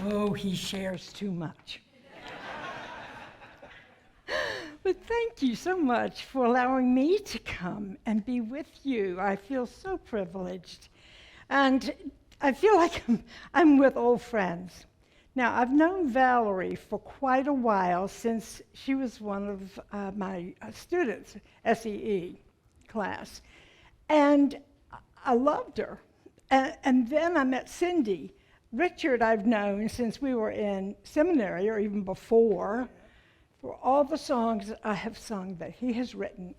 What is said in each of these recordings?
Oh, he shares too much. But thank you so much for allowing me to come and be with you. I feel so privileged. And I feel like I'm with old friends. Now, I've known Valerie for quite a while, since she was one of my students, SEE class. And I loved her. And then I met Cindy. Richard I've known since we were in seminary, or even before, for all the songs I have sung that he has written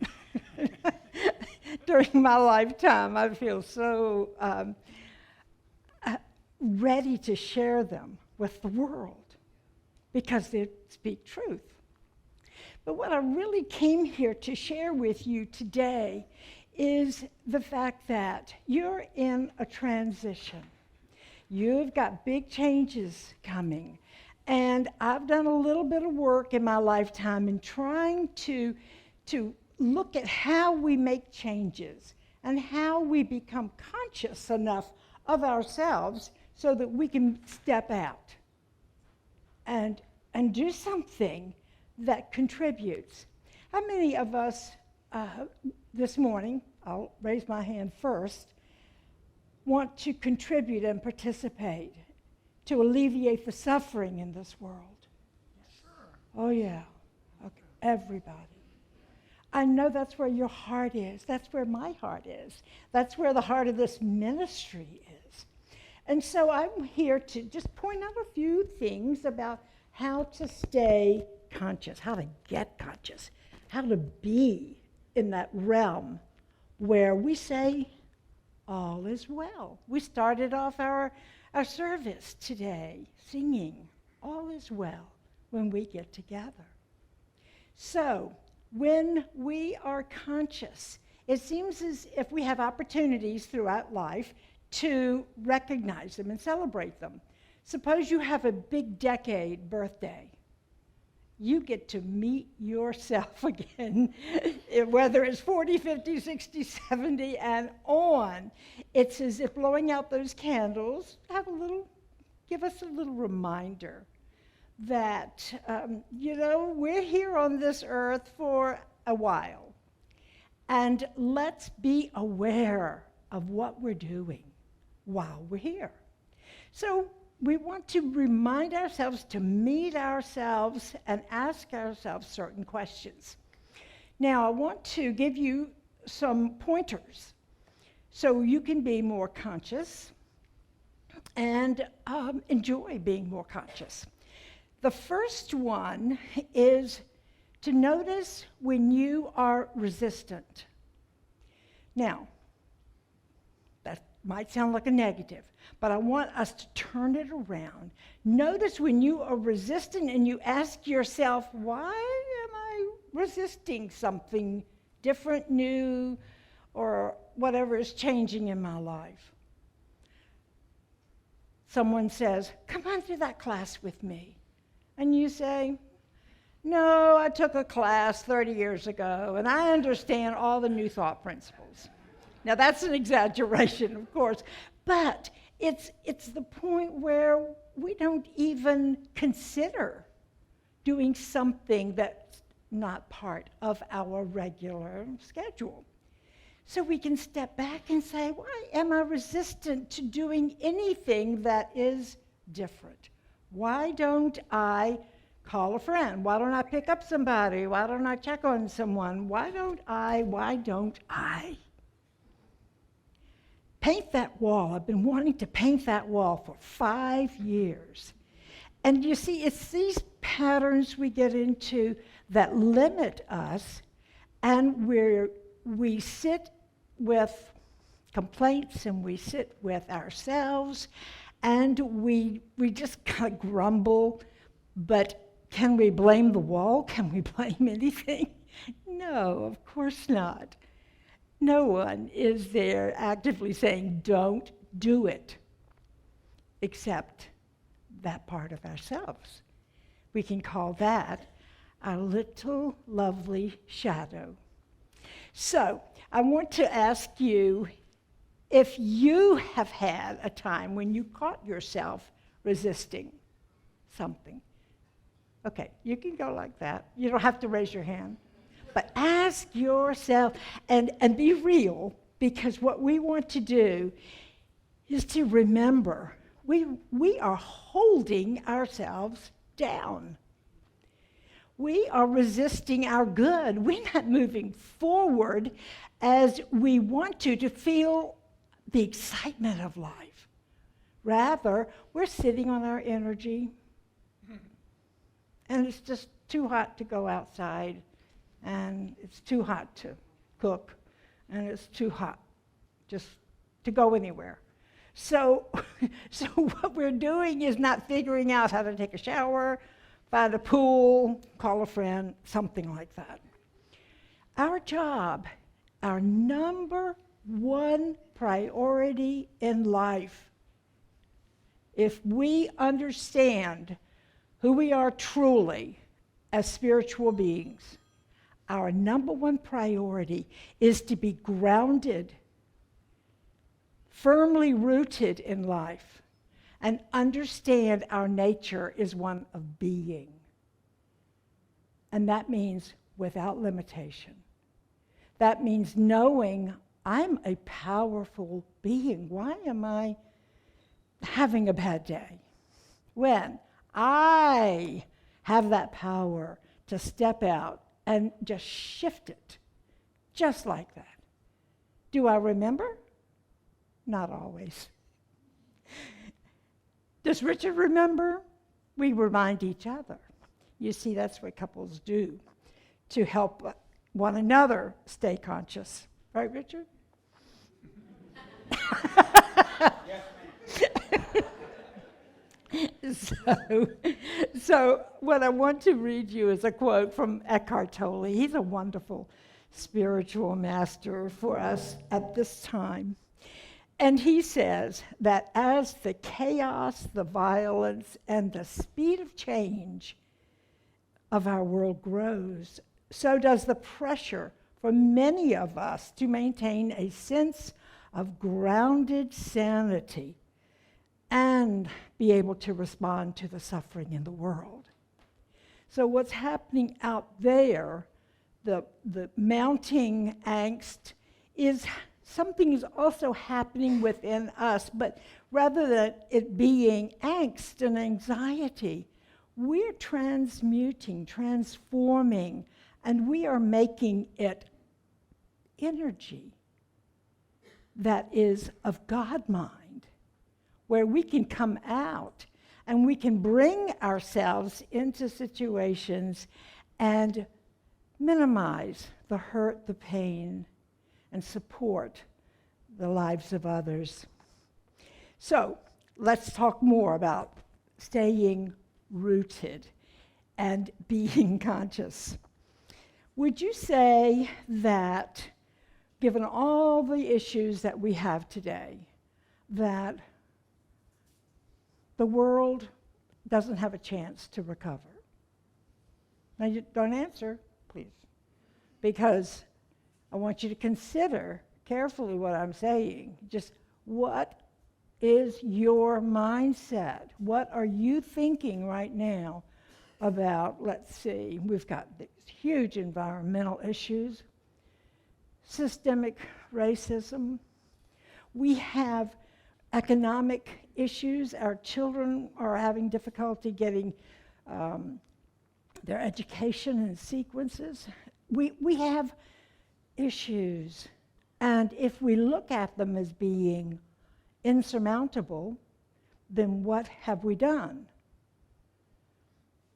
during my lifetime. I feel so ready to share them with the world because they speak truth. But what I really came here to share with you today is the fact that you're in a transition. You've got big changes coming. And I've done a little bit of work in my lifetime in trying to look at how we make changes and how we become conscious enough of ourselves so that we can step out and do something that contributes. How many of us this morning, I'll raise my hand first, want to contribute and participate to alleviate the suffering in this world? Sure. Oh, yeah. Okay. Everybody. I know that's where your heart is. That's where my heart is. That's where the heart of this ministry is. And so I'm here to just point out a few things about how to stay conscious, how to get conscious, how to be in that realm where we say, all is well. We started off our service today singing, all is well when we get together. So, when we are conscious, it seems as if we have opportunities throughout life to recognize them and celebrate them. Suppose you have a big decade birthday. You get to meet yourself again, whether it's 40, 50, 60, 70, and on. It's as if blowing out those candles give us a little reminder that, we're here on this earth for a while. And let's be aware of what we're doing while we're here. So we want to remind ourselves to meet ourselves and ask ourselves certain questions. Now, I want to give you some pointers so you can be more conscious and enjoy being more conscious. The first one is to notice when you are resistant. Now, that might sound like a negative, but I want us to turn it around. Notice when you are resistant and you ask yourself, why am I resisting something different, new, or whatever is changing in my life? Someone says, come on to that class with me. And you say, no, I took a class 30 years ago, and I understand all the new thought principles. Now, that's an exaggeration, of course, but it's the point where we don't even consider doing something that's not part of our regular schedule. So we can step back and say, why am I resistant to doing anything that is different? Why don't I call a friend? Why don't I pick up somebody? Why don't I check on someone? Why don't I? Paint that wall. I've been wanting to paint that wall for 5 years. And you see, it's these patterns we get into that limit us, and we sit with complaints and we sit with ourselves, and we just kind of grumble. But can we blame the wall? Can we blame anything? No, of course not. No one is there actively saying, don't do it, except that part of ourselves. We can call that our little lovely shadow. So I want to ask you if you have had a time when you caught yourself resisting. something. Okay, you can go like that. You don't have to raise your hand. But ask yourself and be real, because what we want to do is to remember we are holding ourselves down. We are resisting our good. We're not moving forward as we want to feel the excitement of life. Rather, we're sitting on our energy, and it's just too hot to go outside, and it's too hot to cook, and it's too hot just to go anywhere. So what we're doing is not figuring out how to take a shower, find a pool, call a friend, something like that. Our job, our number one priority in life, if we understand who we are truly as spiritual beings, our number one priority is to be grounded, firmly rooted in life, and understand our nature is one of being. And that means without limitation. That means knowing I'm a powerful being. Why am I having a bad day? When I have that power to step out and just shift it, just like that. Do I remember? Not always. Does Richard remember? We remind each other. You see, that's what couples do to help one another stay conscious. Right, Richard? So what I want to read you is a quote from Eckhart Tolle. He's a wonderful spiritual master for us at this time. And he says that as the chaos, the violence, and the speed of change of our world grows, so does the pressure for many of us to maintain a sense of grounded sanity and be able to respond to the suffering in the world. So what's happening out there, the mounting angst, is something is also happening within us, but rather than it being angst and anxiety, we're transmuting, transforming, and we are making it energy that is of God mind, where we can come out and we can bring ourselves into situations and minimize the hurt, the pain, and support the lives of others. So let's talk more about staying rooted and being conscious. Would you say that, given all the issues that we have today, that the world doesn't have a chance to recover? Now, you don't answer, please, because I want you to consider carefully what I'm saying. Just what is your mindset? What are you thinking right now about, let's see, we've got these huge environmental issues, systemic racism. We have economic issues. Our children are having difficulty getting their education in sequences. We have issues, and if we look at them as being insurmountable, then what have we done?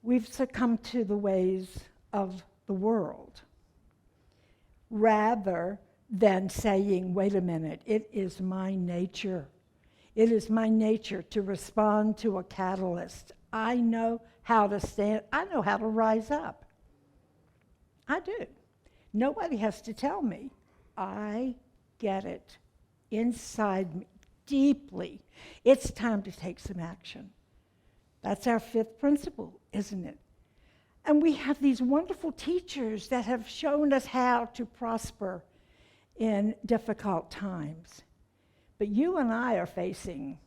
We've succumbed to the ways of the world, rather than saying, wait a minute, it is my nature. It is my nature to respond to a catalyst. I know how to stand, I know how to rise up. I do. Nobody has to tell me. I get it inside me, deeply. It's time to take some action. That's our fifth principle, isn't it? And we have these wonderful teachers that have shown us how to prosper in difficult times. But you and I are facing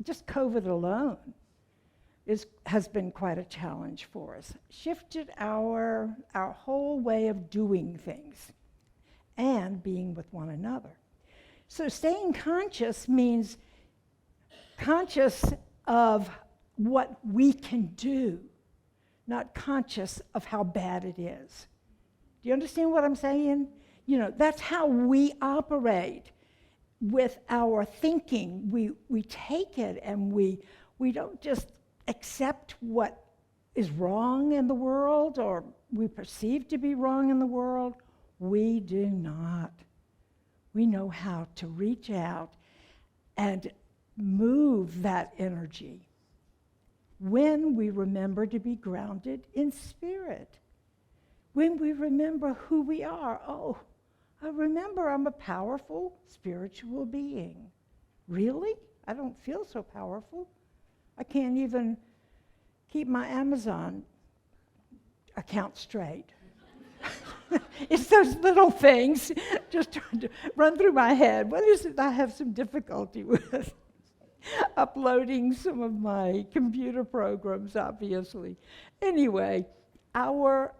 just COVID alone. has been quite a challenge for us. Shifted our whole way of doing things and being with one another. So staying conscious means conscious of what we can do, not conscious of how bad it is. Do you understand what I'm saying? You know, that's how we operate with our thinking. We take it and we don't just accept what is wrong in the world or we perceive to be wrong in the world. We do not. We know how to reach out and move that energy when we remember to be grounded in spirit. When we remember who we are. Oh, I remember I'm a powerful spiritual being. Really? I don't feel so powerful. I can't even keep my Amazon account straight. It's those little things just trying to run through my head. What is it I have some difficulty with? Uploading some of my computer programs, obviously. Anyway, our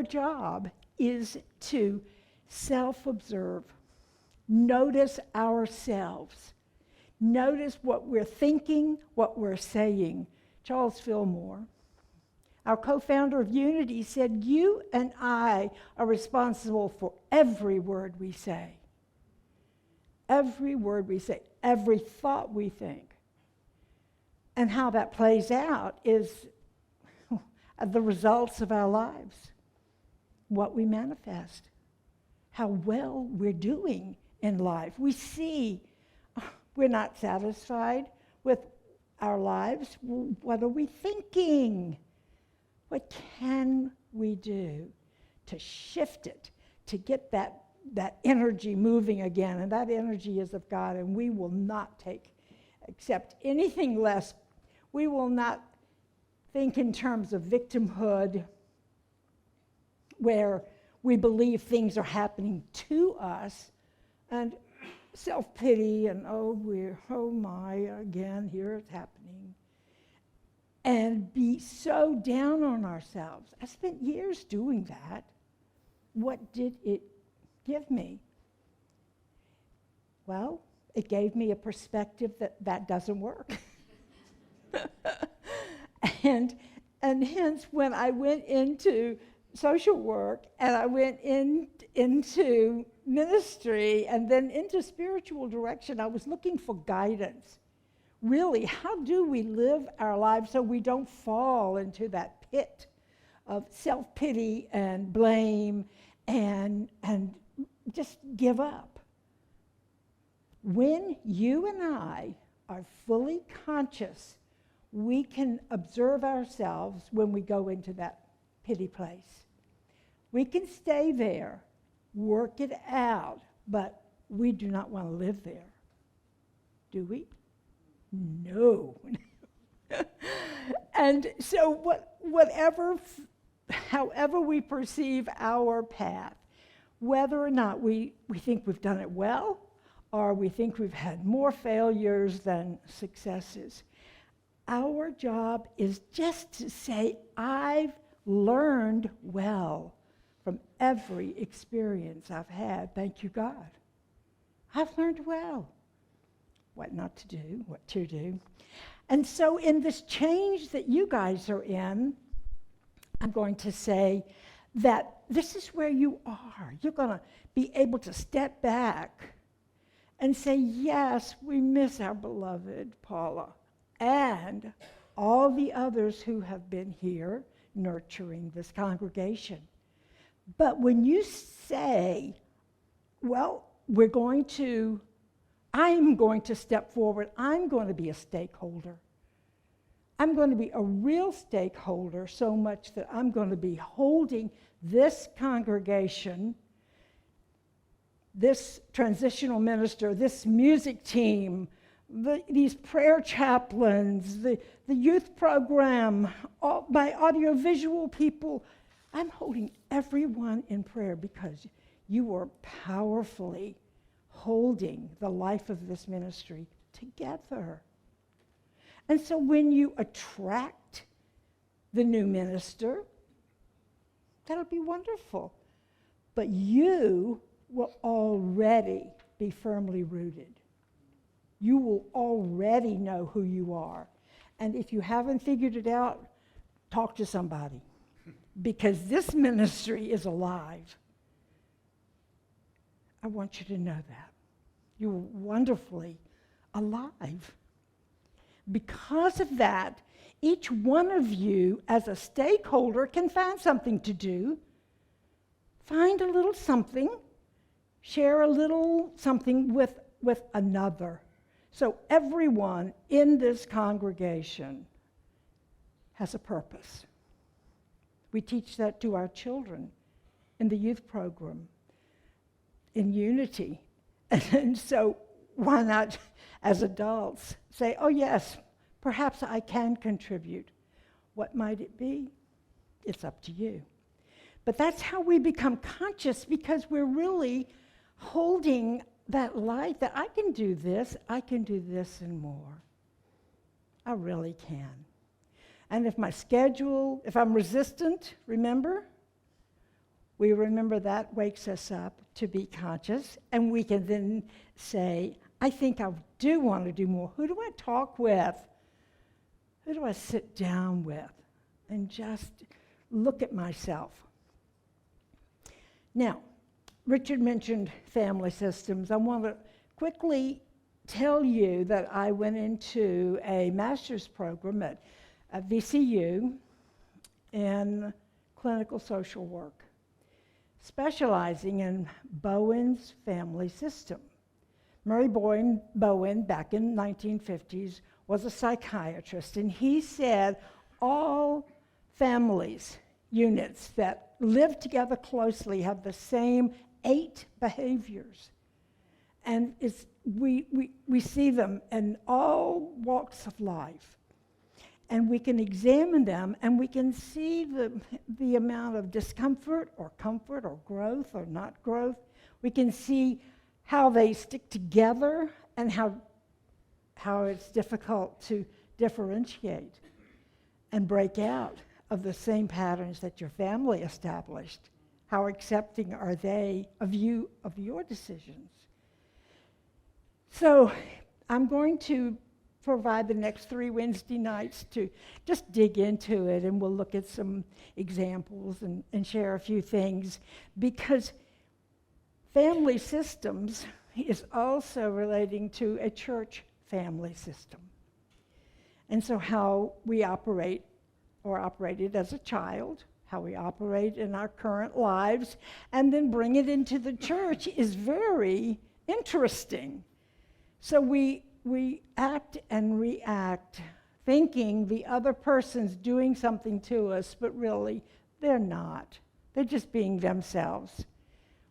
job is to self-observe, notice ourselves, notice what we're thinking, what we're saying. Charles Fillmore, our co-founder of Unity, said, "You and I are responsible for every word we say. Every word we say, every thought we think." And how that plays out is the results of our lives, what we manifest, how well we're doing in life. We see we're not satisfied with our lives. What are we thinking? What can we do to shift it, to get that energy moving again? And that energy is of God, and we will not accept anything less. We will not think in terms of victimhood, where we believe things are happening to us, and self-pity, and oh my, again, here it's happening. And be so down on ourselves. I spent years doing that. What did it give me? Well, it gave me a perspective that doesn't work. and hence, when I went into social work and I went into ministry and then into spiritual direction, I was looking for guidance. Really, how do we live our lives so we don't fall into that pit of self-pity and blame and just give up? When you and I are fully conscious, we can observe ourselves when we go into that pity place. We can stay there, work it out, but we do not want to live there. Do we? No. And so however we perceive our path, whether or not we think we've done it well, or we think we've had more failures than successes, our job is just to say, I've learned well from every experience I've had. Thank you, God. I've learned well what not to do, what to do. And so in this change that you guys are in, I'm going to say that this is where you are. You're going to be able to step back and say, yes, we miss our beloved Paula and all the others who have been here nurturing this congregation. But when you say, well, I'm going to step forward, I'm going to be a stakeholder. I'm going to be a real stakeholder, so much that I'm going to be holding this congregation, this transitional minister, this music team, these prayer chaplains, the youth program, my audiovisual people. I'm holding everyone in prayer because you are powerfully holding the life of this ministry together. And so when you attract the new minister, that'll be wonderful. But you will already be firmly rooted. You will already know who you are. And if you haven't figured it out, talk to somebody. Because this ministry is alive. I want you to know that. You're wonderfully alive. Because of that, each one of you as a stakeholder can find something to do. Find a little something. Share a little something with another. So everyone in this congregation has a purpose. We teach that to our children in the youth program, in unity. And so why not, as adults, say, oh yes, perhaps I can contribute. What might it be? It's up to you. But that's how we become conscious, because we're really holding that light that I can do this and more. I really can. And if I'm resistant, remember? We remember that wakes us up to be conscious, and we can then say, I think I do want to do more. Who do I talk with? Who do I sit down with? And just look at myself. Now, Richard mentioned family systems. I want to quickly tell you that I went into a master's program at VCU in clinical social work, specializing in Bowen's family system. Murray Bowen, back in the 1950s, was a psychiatrist, and he said all families, units that live together closely have the same 8 behaviors. And we see them in all walks of life. And we can examine them, and we can see the amount of discomfort or comfort or growth or not growth. We can see how they stick together and how it's difficult to differentiate and break out of the same patterns that your family established. How accepting are they of you, of your decisions? So I'm going to provide the next 3 Wednesday nights to just dig into it, and we'll look at some examples and share a few things, because family systems is also relating to a church family system. And so how we operate or operated as a child, how we operate in our current lives, and then bring it into the church is very interesting. So we act and react thinking the other person's doing something to us, but really they're not. They're just being themselves.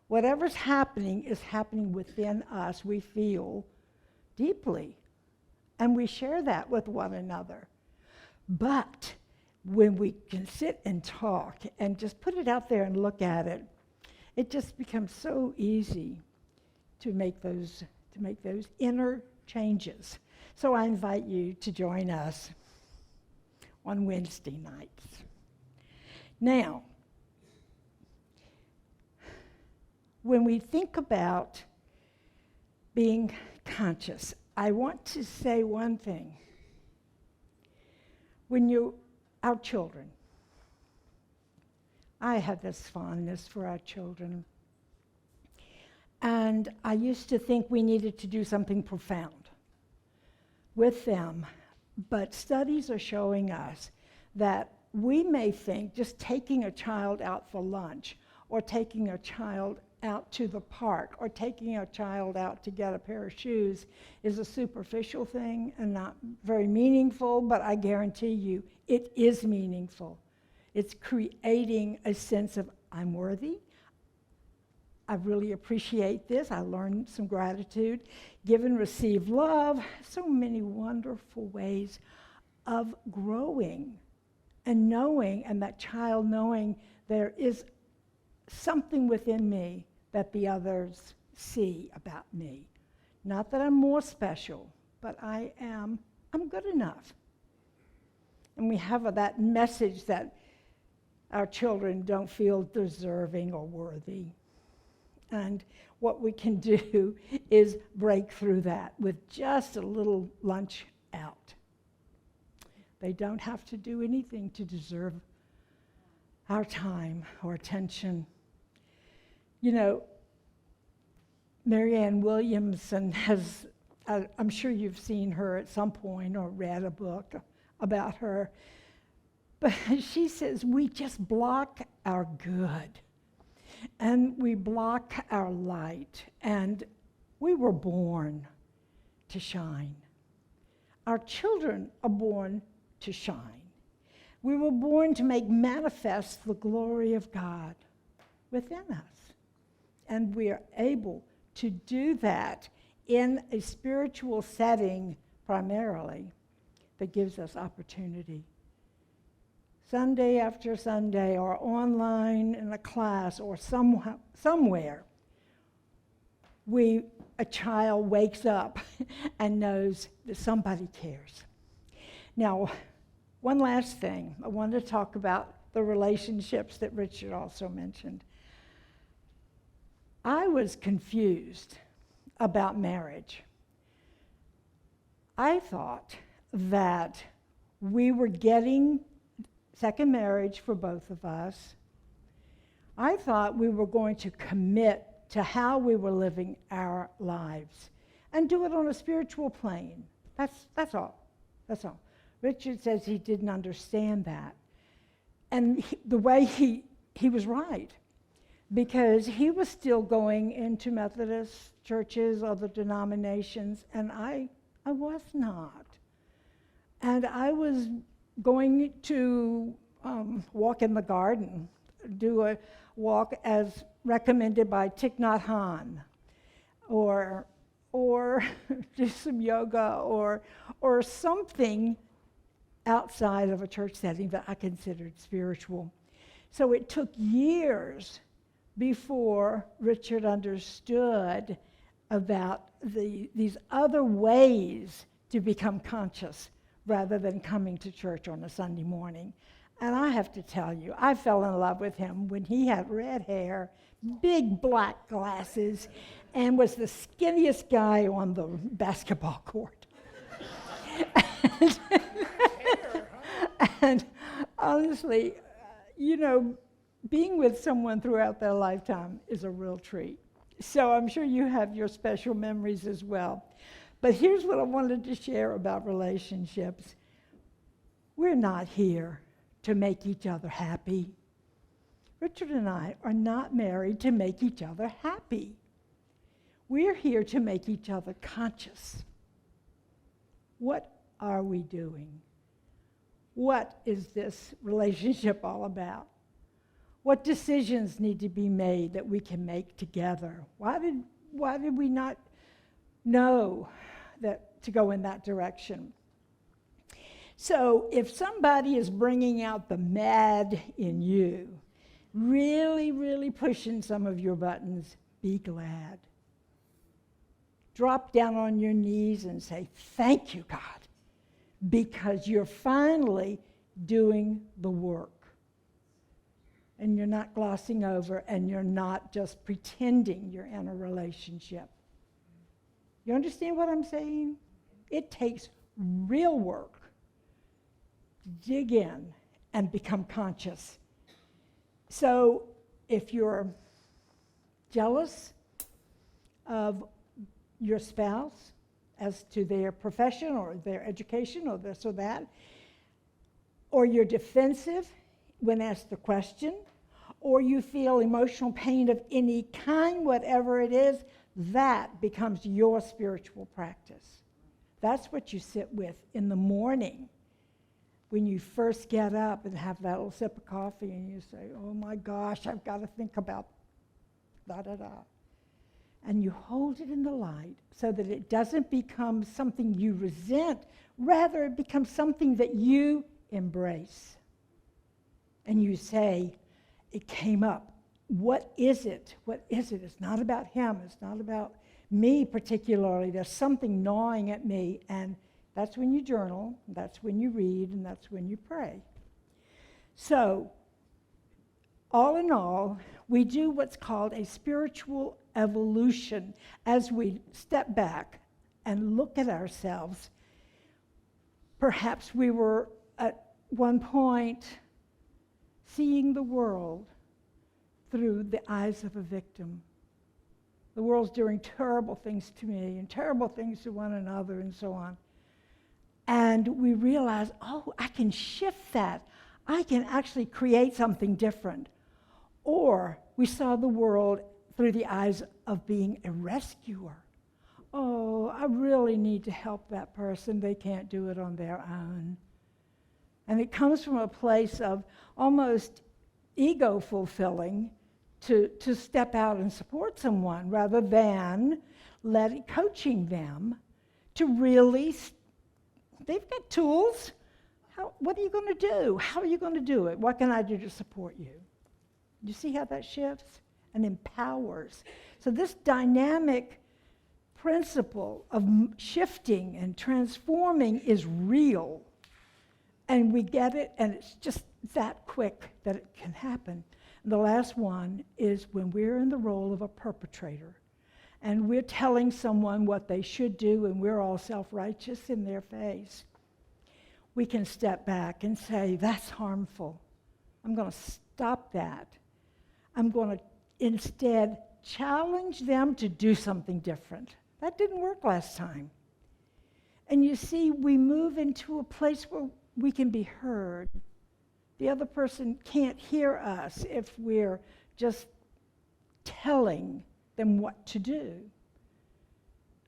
Whatever's happening is happening within us. We feel deeply, and we share that with one another. But when we can sit and talk and just put it out there and look at it, it just becomes so easy to make those inner changes. So I invite you to join us on Wednesday nights. Now, when we think about being conscious, I want to say one thing. Our children, I have this fondness for our children. And I used to think we needed to do something profound with them. But studies are showing us that we may think just taking a child out for lunch, or taking a child out to the park, or taking a child out to get a pair of shoes is a superficial thing and not very meaningful, but I guarantee you it is meaningful. It's creating a sense of, I'm worthy, I really appreciate this, I learned some gratitude, give and receive love, so many wonderful ways of growing and knowing, and that child knowing there is something within me that the others see about me. Not that I'm more special, but I'm good enough. and we have that message that our children don't feel deserving or worthy. And what we can do is break through that with just a little lunch out. They don't have to do anything to deserve our time or attention. You know, Marianne Williamson has, I'm sure you've seen her at some point or read a book about her, but she says we just block our good and we block our light, and we were born to shine. Our children are born to shine. We were born to make manifest the glory of God within us. And we are able to do that in a spiritual setting primarily that gives us opportunity. Sunday after Sunday, or online in a class, or somewhere, a child wakes up and knows that somebody cares. Now, one last thing. I want to talk about the relationships that Richard also mentioned. I was confused about marriage. I thought that we were getting second marriage for both of us. I thought we were going to commit to how we were living our lives and do it on a spiritual plane. That's all. That's all. Richard says he didn't understand that. And the way he was right, because he was still going into Methodist churches, other denominations, and I was not. And I was going to walk in the garden, do a walk as recommended by Thich Nhat Hanh, or do some yoga, or something outside of a church setting that I considered spiritual. So it took years before Richard understood about these other ways to become conscious rather than coming to church on a Sunday morning. And I have to tell you, I fell in love with him when he had red hair, big black glasses, and was the skinniest guy on the basketball court. And honestly, you know, being with someone throughout their lifetime is a real treat. So I'm sure you have your special memories as well. But here's what I wanted to share about relationships. We're not here to make each other happy. Richard and I are not married to make each other happy. We're here to make each other conscious. What are we doing? What is this relationship all about? What decisions need to be made that we can make together? Why did we not know that to go in that direction? So if somebody is bringing out the mad in you, really, really pushing some of your buttons, be glad. Drop down on your knees and say, thank you, God, because you're finally doing the work. And you're not glossing over, and you're not just pretending you're in a relationship. You understand what I'm saying? It takes real work to dig in and become conscious. So if you're jealous of your spouse as to their profession or their education or this or that, or you're defensive when asked the question, or you feel emotional pain of any kind, whatever it is, that becomes your spiritual practice. That's what you sit with in the morning when you first get up and have that little sip of coffee and you say, oh my gosh, I've got to think about da-da-da. And you hold it in the light so that it doesn't become something you resent, rather it becomes something that you embrace. And you say, it came up. What is it? What is it? It's not about him. It's not about me particularly. There's something gnawing at me, and That's when you journal, that's when you read, and that's when you pray. So, all in all, we do what's called a spiritual evolution as we step back and look at ourselves. Perhaps we were at one point seeing the world through the eyes of a victim. The world's doing terrible things to me and terrible things to one another and so on. And we realize, oh, I can shift that. I can actually create something different. Or we saw the world through the eyes of being a rescuer. Oh, I really need to help that person. They can't do it on their own. And it comes from a place of almost ego fulfilling to step out and support someone rather than coaching them to really, they've got tools. What are you going to do? How are you going to do it? What can I do to support you? You see how that shifts and empowers. So this dynamic principle of shifting and transforming is real. And we get it, and it's just that quick that it can happen. And the last one is when we're in the role of a perpetrator, and we're telling someone what they should do, and we're all self-righteous in their face. We can step back and say, that's harmful. I'm going to stop that. I'm going to instead challenge them to do something different. That didn't work last time. And you see, we move into a place where we can be heard. The other person can't hear us if we're just telling them what to do.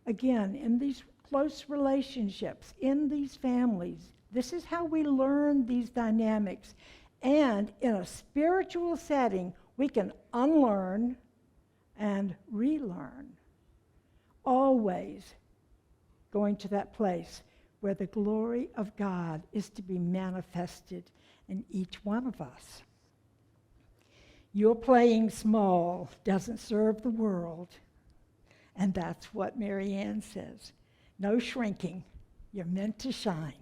Again, in these close relationships, in these families, this is how we learn these dynamics. And in a spiritual setting, we can unlearn and relearn. Always going to that place where the glory of God is to be manifested in each one of us. Your playing small doesn't serve the world. And that's what Mary Ann says. No shrinking. You're meant to shine.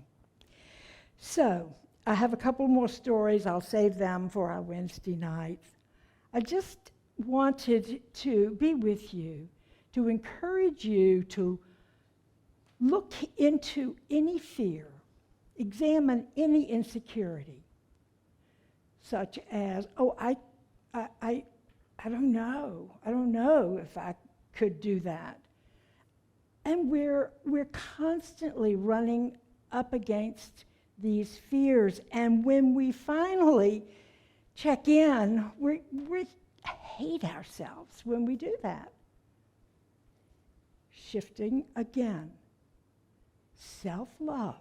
So, I have a couple more stories. I'll save them for our Wednesday night. I just wanted to be with you, to encourage you to look into any fear, examine any insecurity, such as, I don't know. I don't know if I could do that. And we're constantly running up against these fears. And when we finally check in, we hate ourselves when we do that. Shifting again. Self-love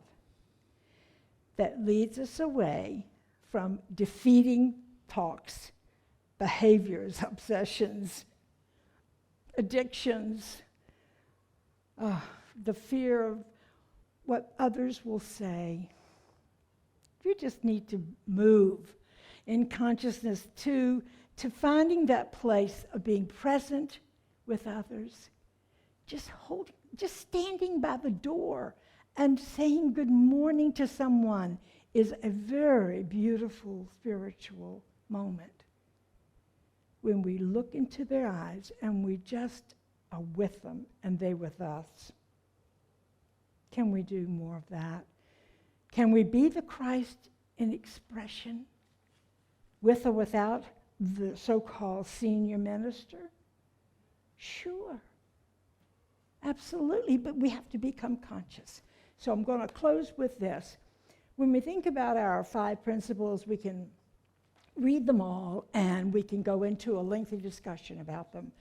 that leads us away from defeating talks, behaviors, obsessions, addictions, the fear of what others will say. You just need to move in consciousness to finding that place of being present with others. Just standing by the door and saying good morning to someone is a very beautiful spiritual moment. When we look into their eyes and we just are with them and they with us. Can we do more of that? Can we be the Christ in expression, with or without the so-called senior minister? Sure. Absolutely, but we have to become conscious. So I'm going to close with this. When we think about our 5 principles, we can read them all and we can go into a lengthy discussion about them.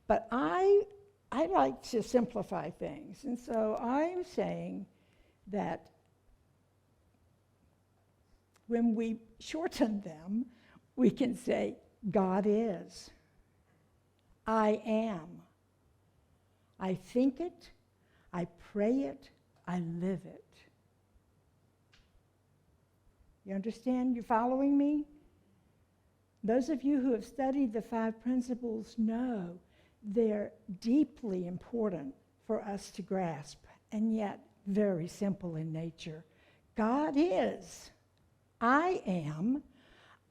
But I like to simplify things, and so I'm saying that when we shorten them, we can say, God is. I am. I think it, I pray it, I live it. You understand? You following me? Those of you who have studied the 5 principles know they're deeply important for us to grasp, and yet very simple in nature. God is. I am.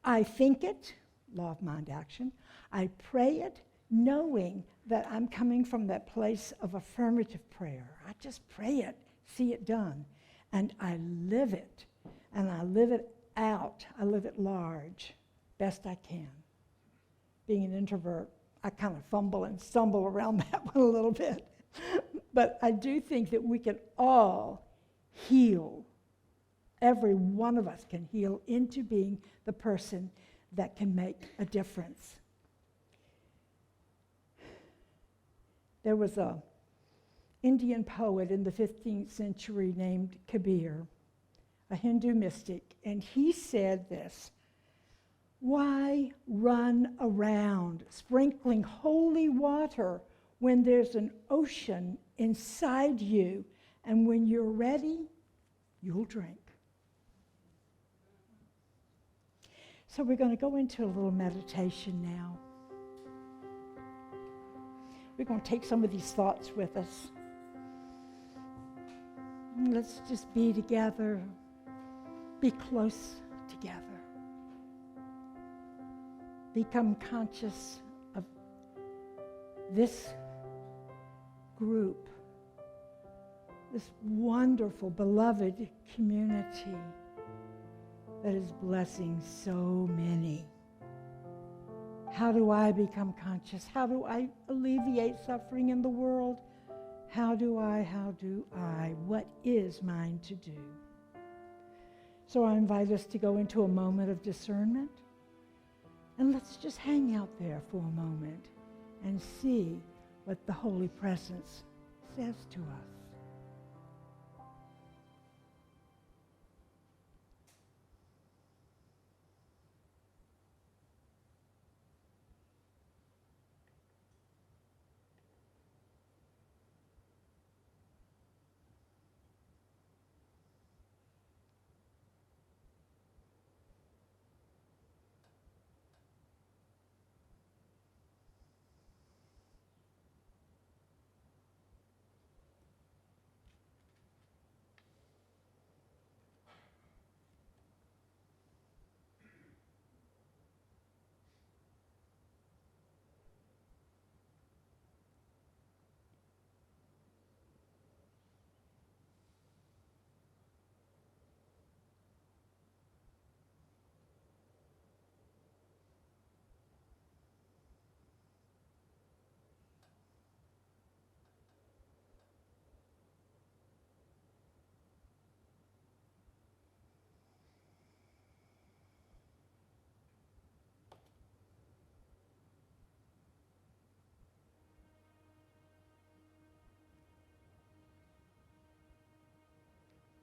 I think it, law of mind action. I pray it, knowing that I'm coming from that place of affirmative prayer. I just pray it, see it done. And I live it. And I live it out. I live it large, best I can. Being an introvert, I kind of fumble and stumble around that one a little bit. But I do think that we can all heal. Every one of us can heal into being the person that can make a difference. There was an Indian poet in the 15th century named Kabir, a Hindu mystic, and he said this: "Why run around sprinkling holy water when there's an ocean inside you, and when you're ready, you'll drink?" So we're going to go into a little meditation now. We're going to take some of these thoughts with us. And let's just be together, be close together. Become conscious of this group, this wonderful, beloved community that is blessing so many. How do I become conscious? How do I alleviate suffering in the world? How do I? What is mine to do? So I invite us to go into a moment of discernment, and let's just hang out there for a moment and see what the Holy Presence says to us.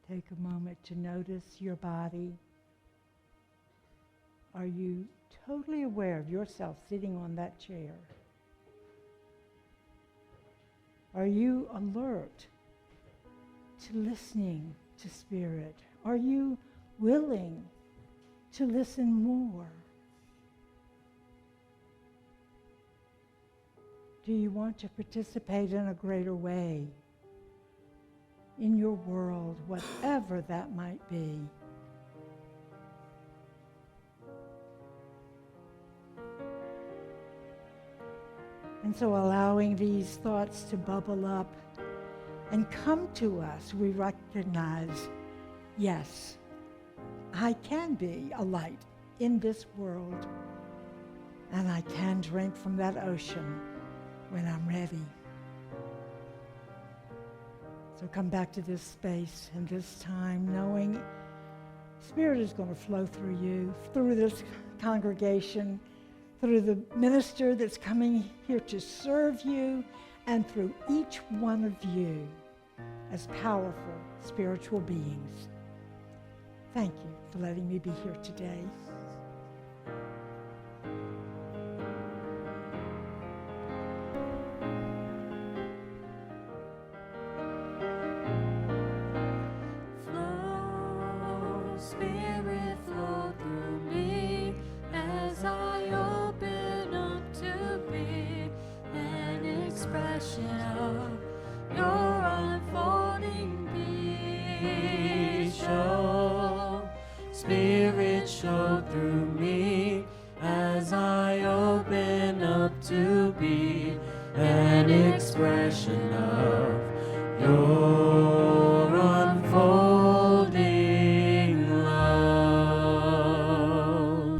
Take a moment to notice your body. Are you totally aware of yourself sitting on that chair? Are you alert to listening to Spirit? Are you willing to listen more? Do you want to participate in a greater way in your world, whatever that might be? And so allowing these thoughts to bubble up and come to us, we recognize, yes, I can be a light in this world, and I can drink from that ocean when I'm ready. So come back to this space and this time knowing Spirit is going to flow through you, through this congregation, through the minister that's coming here to serve you, and through each one of you as powerful spiritual beings. Thank you for letting me be here today. Spirit, flow through me as I open up to be an expression of your unfolding being. Spirit show through me as I open up to be an expression of your